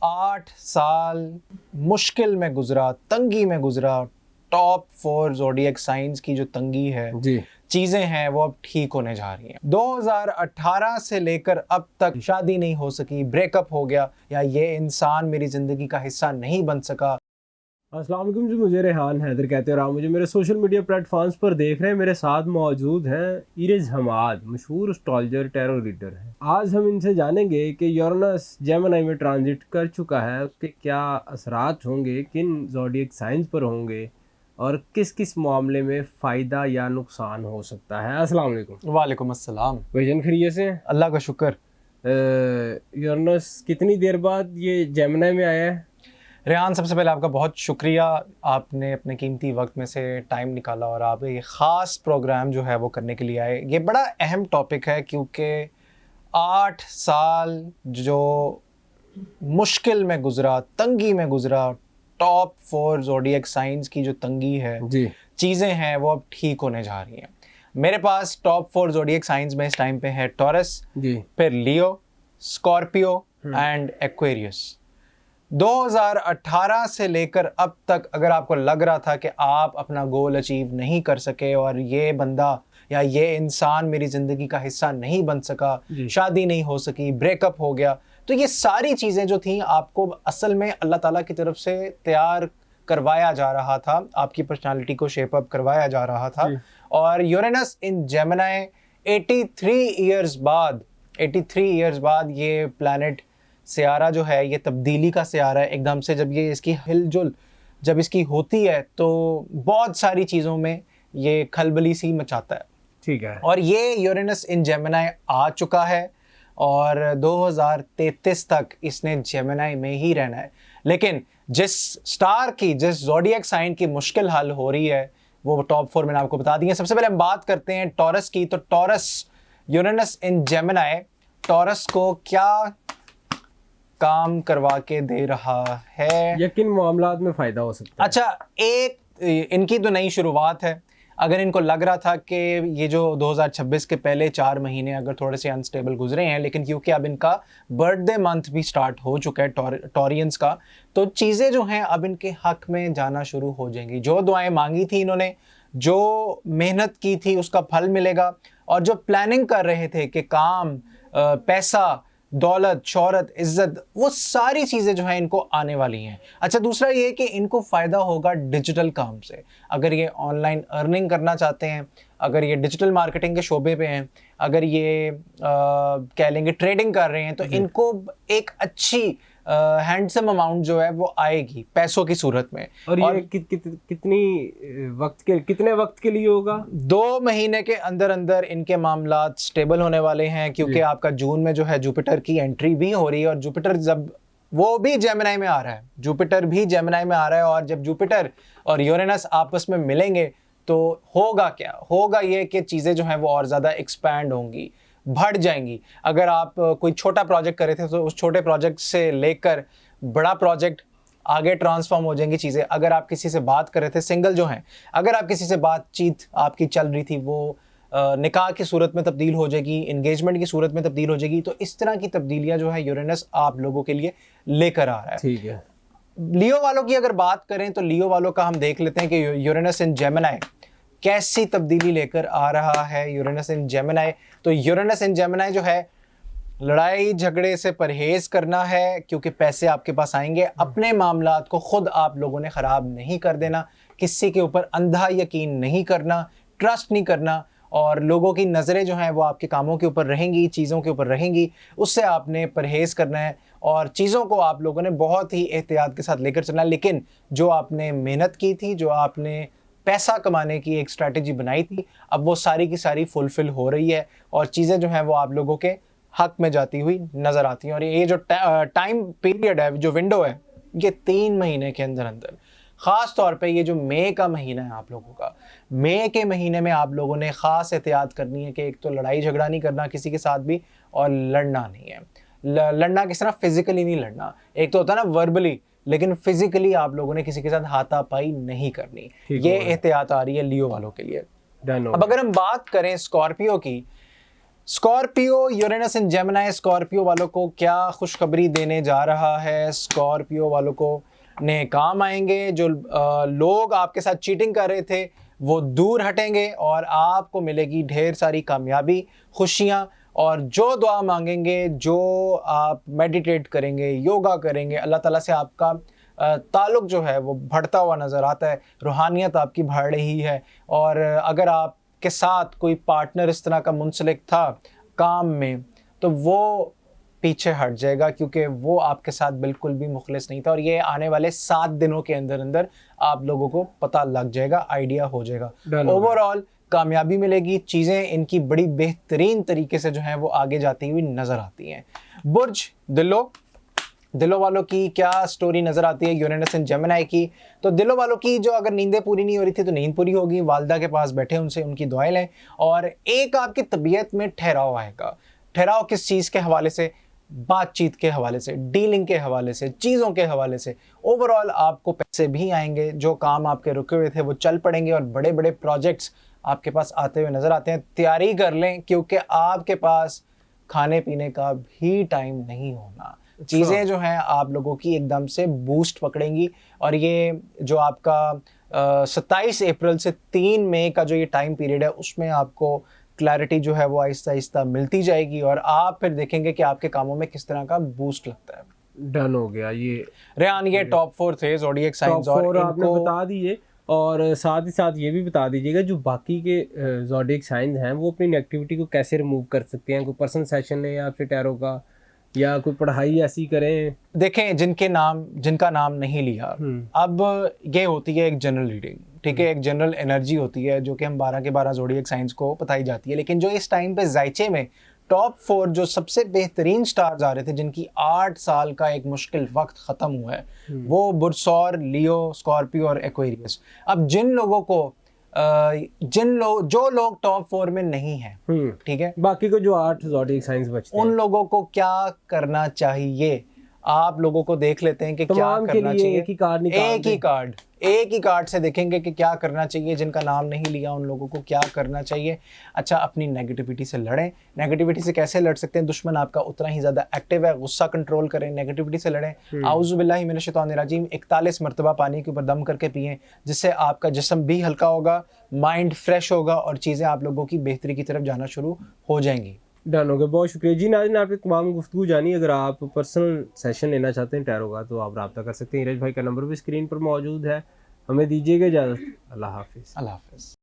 8 साल मुश्किल में गुजरा, तंगी में गुजरा। टॉप 4 ज़ोडिएक साइंस की जो तंगी है जी, चीजें हैं वो अब ठीक होने जा रही हैं। 2018 से लेकर अब तक शादी नहीं हो सकी, ब्रेकअप हो गया, या ये इंसान मेरी जिंदगी का हिस्सा नहीं बन सका। अस्सलाम वालेकुम जी। मुझे रेहान हैदर कहते हैं और आप मुझे मेरे सोशल मीडिया प्लेटफॉर्म्स पर देख रहे हैं। मेरे साथ मौजूद हैं इरेज हमाद, मशहूर एस्ट्रोलॉजर, टैरो रीडर हैं। आज हम इनसे जानेंगे कि यूरेनस जेमिनी में ट्रांजिट कर चुका है, उसके क्या असरात होंगे, किन ज़ोडिएक साइंस पर होंगे और किस किस मामले में फ़ायदा या नुकसान हो सकता है। अस्सलाम वालेकुम। वालेकुम अस्सलाम। भाईजान खैरियत से हैं? अल्लाह का शुक्र। यूरेनस कितनी देर बाद ये जेमिनी में आया है? रेहान, सबसे पहले आपका बहुत शुक्रिया, आपने अपने कीमती वक्त में से टाइम निकाला और आप ये ख़ास प्रोग्राम जो है वो करने के लिए आए। ये बड़ा अहम टॉपिक है क्योंकि 8 साल जो मुश्किल में गुजरा, तंगी में गुजरा, टॉप 4 ज़ोडिएक साइंस की जो तंगी है जी, चीज़ें हैं वो अब ठीक होने जा रही हैं। मेरे पास टॉप 4 ज़ोडिएक साइंस में इस टाइम पे है टॉरस, जी, फिर लियो, स्कॉर्पियो एंड एक्वेरियस। 2018 से लेकर अब तक अगर आपको लग रहा था कि आप अपना गोल अचीव नहीं कर सके और ये बंदा या ये इंसान मेरी ज़िंदगी का हिस्सा नहीं बन सका, शादी नहीं हो सकी, ब्रेकअप हो गया, तो ये सारी चीज़ें जो थी आपको असल में अल्लाह ताला की तरफ से तैयार करवाया जा रहा था, आपकी पर्सनालिटी को शेप अप करवाया जा रहा था। और यूरेनस इन जेमिनी 83 इयर्स बाद ये प्लैनेट सियारा जो है, ये तब्दीली का सियारा है। एकदम से जब ये इसकी हिलजुल जब इसकी होती है तो बहुत सारी चीज़ों में ये खलबली सी मचाता है। ठीक है। और ये यूरेनस इन जेमिनी आ चुका है और 2033 तक इसने जेमिनी में ही रहना है। लेकिन जिस ज़ोडिएक साइन की मुश्किल हल हो रही है वो टॉप 4 मैंने आपको बता दी है। सबसे पहले हम बात करते हैं टॉरस की। तो टॉरस, यूरेनस इन जेमिनी टॉरस को क्या काम करवा के दे रहा है, या किन मामलात में फ़ायदा हो सकता है? अच्छा, एक इनकी तो नई शुरुआत है। अगर इनको लग रहा था कि ये जो 2026 के पहले 4 महीने अगर थोड़े से अनस्टेबल गुजरे हैं, लेकिन क्योंकि अब इनका बर्थडे मंथ भी स्टार्ट हो चुका है टॉरियंस का, तो चीज़ें जो हैं अब इनके हक में जाना शुरू हो जाएंगी। जो दुआएं मांगी थी इन्होंने, जो मेहनत की थी, उसका फल मिलेगा। और जो प्लानिंग कर रहे थे कि काम, पैसा, दौलत, शोहरत, इज्जत, वो सारी चीज़ें जो हैं इनको आने वाली हैं। अच्छा, दूसरा ये कि इनको फ़ायदा होगा डिजिटल काम से। अगर ये ऑनलाइन अर्निंग करना चाहते हैं, अगर ये डिजिटल मार्केटिंग के शोबे पे हैं, अगर ये कह लेंगे ट्रेडिंग कर रहे हैं, तो इनको एक अच्छी हैंडसम अमाउंट जो है वो आएगी पैसों की सूरत में। और ये कितने वक्त के लिए होगा? 2 महीने के अंदर अंदर इनके मामलात स्टेबल होने वाले हैं, क्योंकि आपका जून में जो है जुपिटर की एंट्री भी हो रही है। और जुपिटर जब वो भी जेमिनी में आ रहा है, जुपिटर भी जेमिनी में आ रहा है। और जब जुपिटर और यूरेनस आपस में मिलेंगे तो होगा क्या, होगा ये कि चीज़ें जो हैं वो और ज़्यादा एक्सपैंड होंगी, बढ़ जाएंगी। अगर आप कोई छोटा प्रोजेक्ट कर रहे थे तो उस छोटे प्रोजेक्ट से लेकर बड़ा प्रोजेक्ट आगे ट्रांसफॉर्म हो जाएंगी चीज़ें। अगर आप किसी से बात कर रहे थे, सिंगल जो हैं, अगर आप किसी से बातचीत आपकी चल रही थी, वो निकाह की सूरत में तब्दील हो जाएगी, इंगेजमेंट की सूरत में तब्दील हो जाएगी। तो इस तरह की तब्दीलियां जो है यूरेनस आप लोगों के लिए लेकर आ रहा है। ठीक है। लियो वालों की अगर बात करें तो लियो वालों का हम देख लेते हैं कि यूरेनस इन जेमिनी कैसी तब्दीली लेकर आ रहा है। यूरेनस इन जेमिनी, तो यूरेनस इन जेमिनी जो है, लड़ाई झगड़े से परहेज करना है, क्योंकि पैसे आपके पास आएंगे। अपने मामलात को खुद आप लोगों ने ख़राब नहीं कर देना, किसी के ऊपर अंधा यकीन नहीं करना, ट्रस्ट नहीं करना। और लोगों की नज़रें जो हैं वो आपके कामों के ऊपर रहेंगी, चीज़ों के ऊपर रहेंगी, उससे आपने परहेज़ करना है। और चीज़ों को आप लोगों ने बहुत ही एहतियात के साथ लेकर चलना है। लेकिन जो आपने मेहनत की थी, जो आपने पैसा कमाने की एक स्ट्रैटेजी बनाई थी, अब वो सारी की सारी फुलफ़िल हो रही है और चीज़ें जो हैं वो आप लोगों के हक में जाती हुई नज़र आती हैं। और ये जो टाइम पीरियड है, जो विंडो है, ये 3 महीने के अंदर अंदर, ख़ास तौर पे ये जो मई का महीना है आप लोगों का, मई के महीने में आप लोगों ने ख़ास एहतियात करनी है कि एक तो लड़ाई झगड़ा नहीं करना किसी के साथ भी, और लड़ना नहीं है। लड़ना किस तरह, फिजिकली नहीं लड़ना। एक तो होता है ना वर्बली, लेकिन फिजिकली आप लोगों ने किसी के साथ हाथापाई नहीं करनी। ये एहतियात आ रही है लियो वालों के लिए। अब अगर हम बात करें स्कॉर्पियो की, स्कॉर्पियो, यूरेनस इन जेमिनी, स्कॉर्पियो वालों को क्या खुशखबरी देने जा रहा है? स्कॉर्पियो वालों को ने काम आएंगे। जो लोग आपके साथ चीटिंग कर रहे थे वो दूर हटेंगे और आपको मिलेगी ढेर सारी कामयाबी, खुशियाँ। और जो दुआ मांगेंगे, जो आप मेडिटेट करेंगे, योगा करेंगे, अल्लाह ताला से आपका ताल्लुक़ जो है वो बढ़ता हुआ नज़र आता है, रूहानियत आपकी बढ़ रही है। और अगर आपके साथ कोई पार्टनर इस तरह का मुंसलिक था काम में, तो वो पीछे हट जाएगा, क्योंकि वो आपके साथ बिल्कुल भी मुखलिस नहीं था। और ये आने वाले 7 दिनों के अंदर अंदर आप लोगों को पता लग जाएगा, आइडिया हो जाएगा। ओवरऑल कामयाबी मिलेगी, चीज़ें इनकी बड़ी बेहतरीन तरीके से जो हैं वो आगे जाती हुई नज़र आती हैं। बुर्ज दिलों वालों की क्या स्टोरी नज़र आती है यूरेनस इन जेमिनी की? तो दिलों वालों की जो अगर नींदें पूरी नहीं हो रही थी तो नींद पूरी होगी। वालदा के पास बैठे उनसे उनकी दुआएं लें। और एक आपकी तबीयत में ठहराव आएगा। ठहराव किस चीज़ के हवाले से? बातचीत के हवाले से, डीलिंग के हवाले से, चीज़ों के हवाले से। ओवरऑल आपको पैसे भी आएंगे, जो काम आपके रुके हुए थे वो चल पड़ेंगे और बड़े बड़े प्रोजेक्ट्स आपके पास आते हुए नज़र आते हैं। तैयारी कर लें, क्योंकि आपके पास खाने पीने का भी टाइम नहीं होना। चीज़ें जो हैं आप लोगों की एकदम से बूस्ट पकड़ेंगी। और ये जो आपका 27 अप्रैल से 3 मई का जो ये टाइम पीरियड है, उसमें आपको क्लैरिटी जो है वो आहिस्ता आहिस्ता मिलती जाएगी और आप फिर देखेंगे कि आपके कामों में किस तरह का बूस्ट लगता है। डन हो गया ये रेहान। ये टॉप 4 थे ज़ोडिएक साइंस और आपने बता दिए। और साथ ही साथ ये भी बता दीजिएगा जो बाकी के ज़ोडिएक साइंस हैं वो अपनी नेगेटिविटी को कैसे रिमूव कर सकते हैं। कोई पर्सनल सेशन है या फिर टैरो का, या कोई पढ़ाई ऐसी करें। देखें, जिनका नाम नहीं लिया, अब ये होती है एक जनरल रीडिंग, ठीक है, एक जनरल एनर्जी होती है जो कि हम 12 के 12 ज़ोडिएक साइंस को बताई जाती है। लेकिन जो इस टाइम पे ज़ाइचे में टॉप 4 जो सबसे बेहतरीन स्टार्स आ रहे थे, जिनकी 8 साल का एक मुश्किल वक्त ख़त्म हुआ है, वो बुर्सौर, लियो, स्कॉर्पियो और एक्वेरियस। अब जिन लोगों को जो लोग टॉप 4 में नहीं हैं, ठीक है, बाकी को जो 8 ज़ोडिएक साइंस बचते हैं, उन लोगों को क्या करना चाहिए? आप लोगों को देख लेते हैं कि क्या करना चाहिए। एक ही कार्ड से देखेंगे कि क्या करना चाहिए। जिनका नाम नहीं लिया उन लोगों को क्या करना चाहिए। अच्छा, अपनी नेगेटिविटी से लड़ें। नेगेटिविटी से कैसे लड़ सकते हैं? दुश्मन आपका उतना ही ज़्यादा एक्टिव है, गुस्सा कंट्रोल करें, नेगेटिविटी से लड़ें। आऊज़ु बिल्लाहि मिनश शैतानिर रजीम 41 मरतबा पानी के ऊपर दम करके पिएं, जिससे आपका जिस्म भी हल्का होगा, माइंड फ्रेश होगा और चीज़ें आप लोगों की बेहतरी की तरफ जाना शुरू हो जाएंगी। डन हो गया। बहुत शुक्रिया जी नाज़रीन, आपने तमाम गुफ्तगू जानी। अगर आप पर्सनल सेशन लेना चाहते हैं टैरो का तो आप रब्ता कर सकते हैं। नीरज भाई का नंबर भी स्क्रीन पर मौजूद है। हमें दीजिएगा इजाज़त। अल्लाह हाफिज़। अल्लाह हाफिज़।